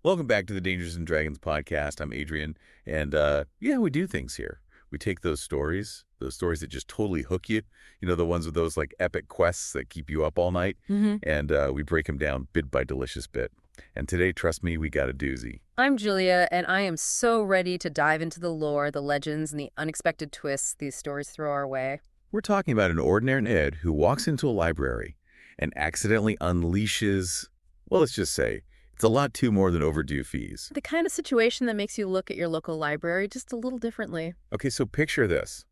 Welcome back to the Dangers and Dragons podcast. I'm Adrian, and we do things here. We take those stories that just totally hook you, the ones with those like epic quests that keep you up all night, and we break them down bit by delicious bit. And today, trust me, we got a doozy. I'm Julia, and I am so ready to dive into the lore, the legends, and the unexpected twists these stories throw our way. We're talking about an ordinary Ed who walks into a library and accidentally unleashes, well, let's just say, it's a lot too more than overdue fees. The kind of situation that makes you look at your local library just a little differently. Okay, so picture this.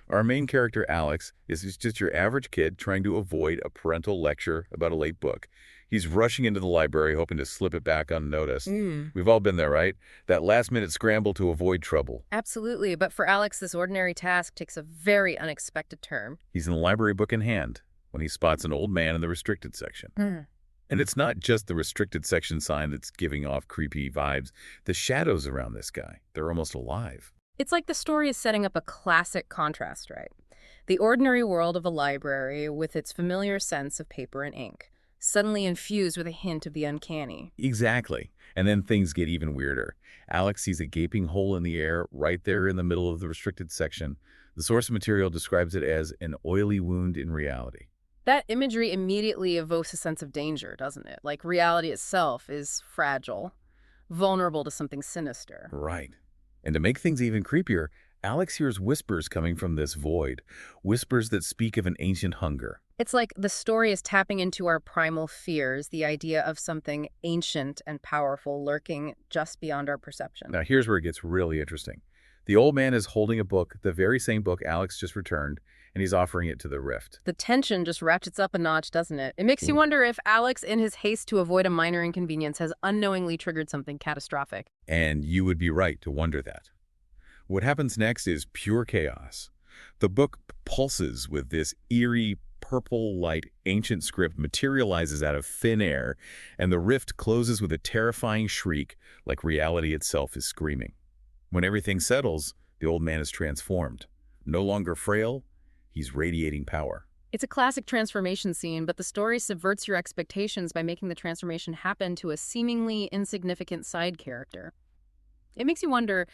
Our main character, Alex, is just your average kid trying to avoid a parental lecture about a late book. He's rushing into the library hoping to slip it back unnoticed. We've all been there, right? That last-minute scramble to avoid trouble. Absolutely, but for Alex, this ordinary task takes a very unexpected turn. He's in the library book in hand when he spots an old man in the restricted section. And it's not just the restricted section sign that's giving off creepy vibes. The shadows around this guy, they're almost alive. It's like the story is setting up a classic contrast, right? The ordinary world of a library with its familiar sense of paper and ink, suddenly infused with a hint of the uncanny. Exactly. And then things get even weirder. Alex sees a gaping hole in the air right there in the middle of the restricted section. The source material describes it as an oily wound in reality. That imagery immediately evokes a sense of danger, doesn't it? Like reality itself is fragile, vulnerable to something sinister. Right. And to make things even creepier, Alex hears whispers coming from this void, whispers that speak of an ancient hunger. It's like the story is tapping into our primal fears, the idea of something ancient and powerful lurking just beyond our perception. Now, here's where it gets really interesting. The old man is holding a book, the very same book Alex just returned, and he's offering it to the rift. The tension just ratchets up a notch, doesn't it? It makes you wonder if Alex, in his haste to avoid a minor inconvenience, has unknowingly triggered something catastrophic. And you would be right to wonder that. What happens next is pure chaos. The book pulses with this eerie, purple light. Ancient script materializes out of thin air, and the rift closes with a terrifying shriek like reality itself is screaming. When everything settles, the old man is transformed. No longer frail, he's radiating power. It's a classic transformation scene, but the story subverts your expectations by making the transformation happen to a seemingly insignificant side character. It makes you wonder,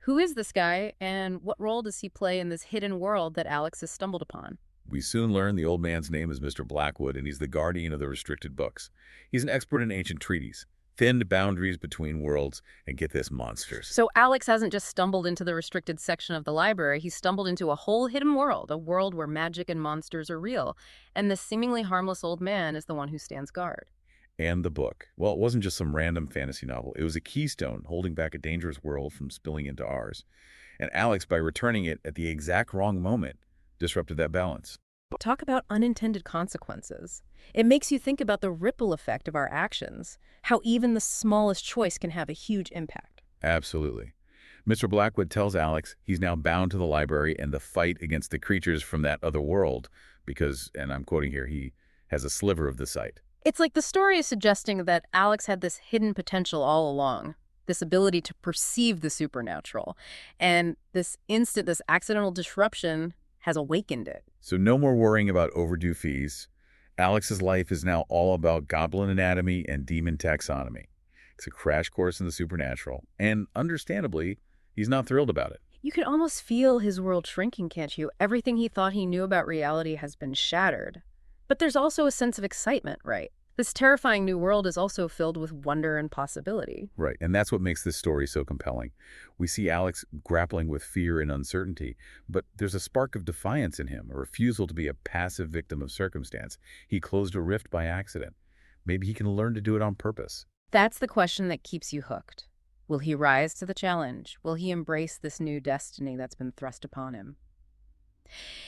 who is this guy, and what role does he play in this hidden world that Alex has stumbled upon? We soon learn the old man's name is Mr. Blackwood, and he's the guardian of the restricted books. He's an expert in ancient treaties, thinned boundaries between worlds, and get this, monsters. So Alex hasn't just stumbled into the restricted section of the library, he's stumbled into a whole hidden world, a world where magic and monsters are real, and this seemingly harmless old man is the one who stands guard. And the book. Well, it wasn't just some random fantasy novel. It was a keystone holding back a dangerous world from spilling into ours. And Alex, by returning it at the exact wrong moment, disrupted that balance. Talk about unintended consequences. It makes you think about the ripple effect of our actions, how even the smallest choice can have a huge impact. Absolutely. Mr. Blackwood tells Alex he's now bound to the library and the fight against the creatures from that other world because, and I'm quoting here, he has a sliver of the site. It's like the story is suggesting that Alex had this hidden potential all along, this ability to perceive the supernatural, and this accidental disruption has awakened it. So no more worrying about overdue fees. Alex's life is now all about goblin anatomy and demon taxonomy. It's a crash course in the supernatural, and understandably, he's not thrilled about it. You can almost feel his world shrinking, can't you? Everything he thought he knew about reality has been shattered. But there's also a sense of excitement, right? This terrifying new world is also filled with wonder and possibility. Right, and that's what makes this story so compelling. We see Alex grappling with fear and uncertainty, but there's a spark of defiance in him, a refusal to be a passive victim of circumstance. He closed a rift by accident. Maybe he can learn to do it on purpose. That's the question that keeps you hooked. Will he rise to the challenge? Will he embrace this new destiny that's been thrust upon him?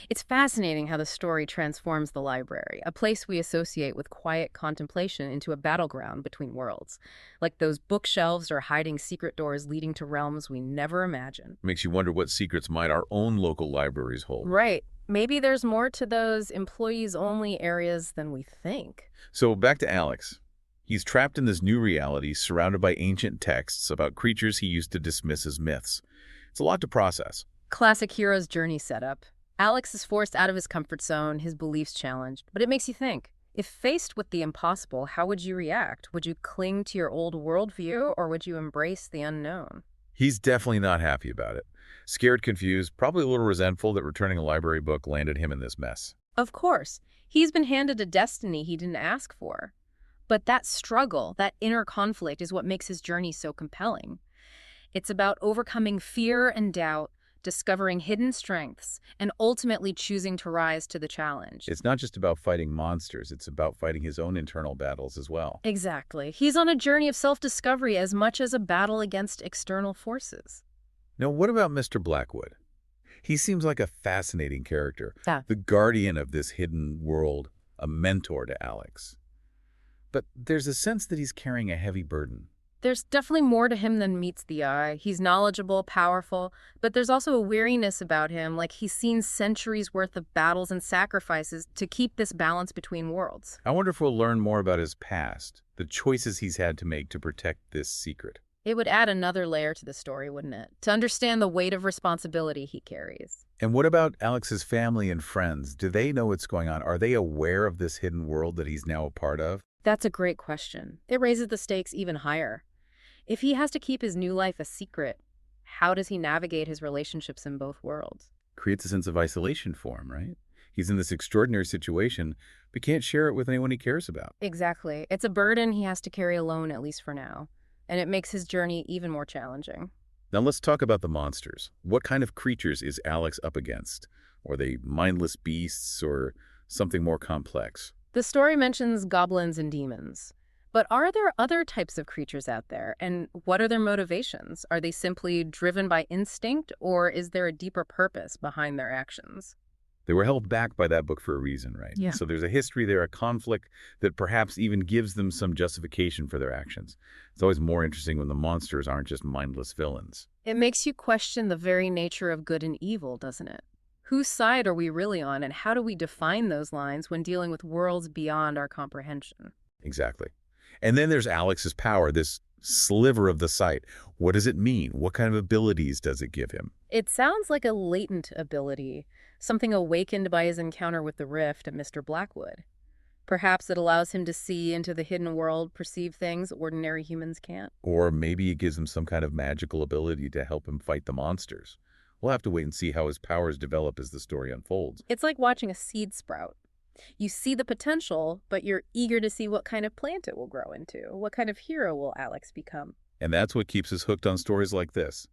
It's fascinating how the story transforms the library, a place we associate with quiet contemplation, into a battleground between worlds. Like those bookshelves are hiding secret doors leading to realms we never imagined. Makes you wonder what secrets might our own local libraries hold. Right. Maybe there's more to those employees-only areas than we think. So back to Alex. He's trapped in this new reality, surrounded by ancient texts about creatures he used to dismiss as myths. It's a lot to process. Classic hero's journey setup. Alex is forced out of his comfort zone, his beliefs challenged, but it makes you think. If faced with the impossible, how would you react? Would you cling to your old worldview or would you embrace the unknown? He's definitely not happy about it. Scared, confused, probably a little resentful that returning a library book landed him in this mess. Of course, he's been handed a destiny he didn't ask for. But that struggle, that inner conflict, is what makes his journey so compelling. It's about overcoming fear and doubt, discovering hidden strengths, and ultimately choosing to rise to the challenge. It's not just about fighting monsters, it's about fighting his own internal battles as well. Exactly. He's on a journey of self-discovery as much as a battle against external forces. Now, what about Mr. Blackwood? He seems like a fascinating character, Yeah. the guardian of this hidden world, a mentor to Alex. But there's a sense that he's carrying a heavy burden. There's definitely more to him than meets the eye. He's knowledgeable, powerful, but there's also a weariness about him, like he's seen centuries worth of battles and sacrifices to keep this balance between worlds. I wonder if we'll learn more about his past, the choices he's had to make to protect this secret. It would add another layer to the story, wouldn't it? To understand the weight of responsibility he carries. And what about Alex's family and friends? Do they know what's going on? Are they aware of this hidden world that he's now a part of? That's a great question. It raises the stakes even higher. If he has to keep his new life a secret, how does he navigate his relationships in both worlds? Creates a sense of isolation for him, right? He's in this extraordinary situation, but can't share it with anyone he cares about. Exactly. It's a burden he has to carry alone, at least for now. And it makes his journey even more challenging. Now let's talk about the monsters. What kind of creatures is Alex up against? Are they mindless beasts or something more complex? The story mentions goblins and demons. But are there other types of creatures out there? And what are their motivations? Are they simply driven by instinct, or is there a deeper purpose behind their actions? They were held back by that book for a reason, right? Yeah. So there's a history there, a conflict that perhaps even gives them some justification for their actions. It's always more interesting when the monsters aren't just mindless villains. It makes you question the very nature of good and evil, doesn't it? Whose side are we really on, and how do we define those lines when dealing with worlds beyond our comprehension? Exactly. And then there's Alex's power, this sliver of the sight. What does it mean? What kind of abilities does it give him? It sounds like a latent ability, something awakened by his encounter with the Rift at Mr. Blackwood. Perhaps it allows him to see into the hidden world, perceive things ordinary humans can't. Or maybe it gives him some kind of magical ability to help him fight the monsters. We'll have to wait and see how his powers develop as the story unfolds. It's like watching a seed sprout. You see the potential, but you're eager to see what kind of plant it will grow into. What kind of hero will Alex become? And that's what keeps us hooked on stories like this.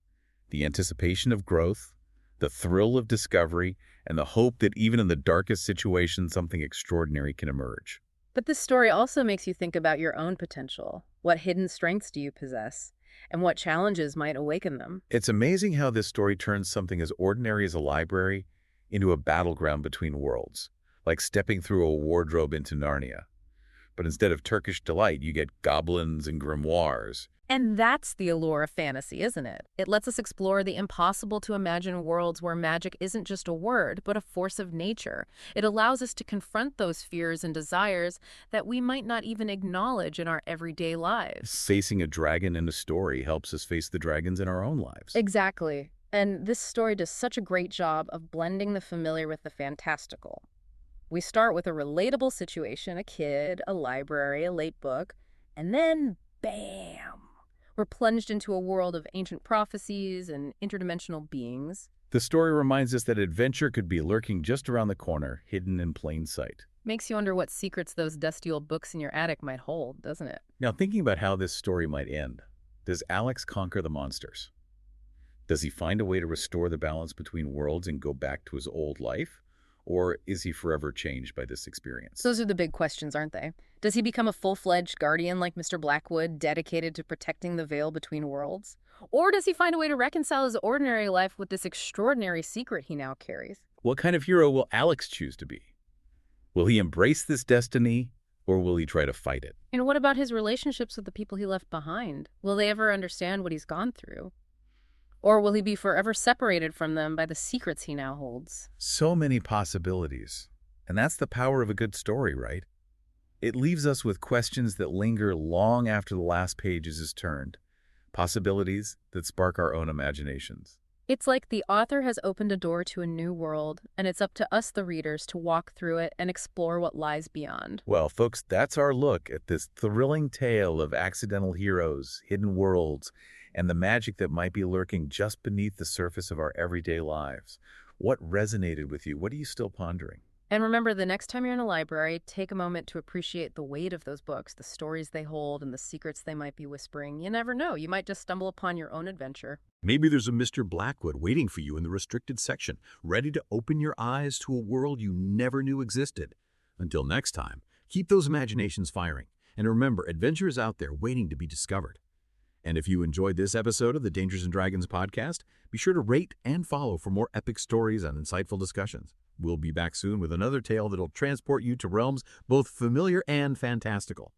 The anticipation of growth, the thrill of discovery, and the hope that even in the darkest situations, something extraordinary can emerge. But this story also makes you think about your own potential. What hidden strengths do you possess? And what challenges might awaken them? It's amazing how this story turns something as ordinary as a library into a battleground between worlds, like stepping through a wardrobe into Narnia. But instead of Turkish delight, you get goblins and grimoires. And that's the allure of fantasy, isn't it? It lets us explore the impossible to imagine worlds where magic isn't just a word, but a force of nature. It allows us to confront those fears and desires that we might not even acknowledge in our everyday lives. Facing a dragon in a story helps us face the dragons in our own lives. Exactly. And this story does such a great job of blending the familiar with the fantastical. We start with a relatable situation, a kid, a library, a late book, and then, bam! We're plunged into a world of ancient prophecies and interdimensional beings. The story reminds us that adventure could be lurking just around the corner, hidden in plain sight. Makes you wonder what secrets those dusty old books in your attic might hold, doesn't it? Now, thinking about how this story might end, does Alex conquer the monsters? Does he find a way to restore the balance between worlds and go back to his old life? Or is he forever changed by this experience? Those are the big questions, aren't they? Does he become a full-fledged guardian like Mr. Blackwood, dedicated to protecting the veil between worlds? Or does he find a way to reconcile his ordinary life with this extraordinary secret he now carries? What kind of hero will Alex choose to be? Will he embrace this destiny, or will he try to fight it? And what about his relationships with the people he left behind? Will they ever understand what he's gone through? Or will he be forever separated from them by the secrets he now holds? So many possibilities. And that's the power of a good story, right? It leaves us with questions that linger long after the last pages is turned, possibilities that spark our own imaginations. It's like the author has opened a door to a new world, and it's up to us, the readers, to walk through it and explore what lies beyond. Well, folks, that's our look at this thrilling tale of accidental heroes, hidden worlds, and the magic that might be lurking just beneath the surface of our everyday lives. What resonated with you? What are you still pondering? And remember, the next time you're in a library, take a moment to appreciate the weight of those books, the stories they hold, and the secrets they might be whispering. You never know. You might just stumble upon your own adventure. Maybe there's a Mr. Blackwood waiting for you in the restricted section, ready to open your eyes to a world you never knew existed. Until next time, keep those imaginations firing. And remember, adventure is out there waiting to be discovered. And if you enjoyed this episode of the Dangers and Dragons podcast, be sure to rate and follow for more epic stories and insightful discussions. We'll be back soon with another tale that'll transport you to realms both familiar and fantastical.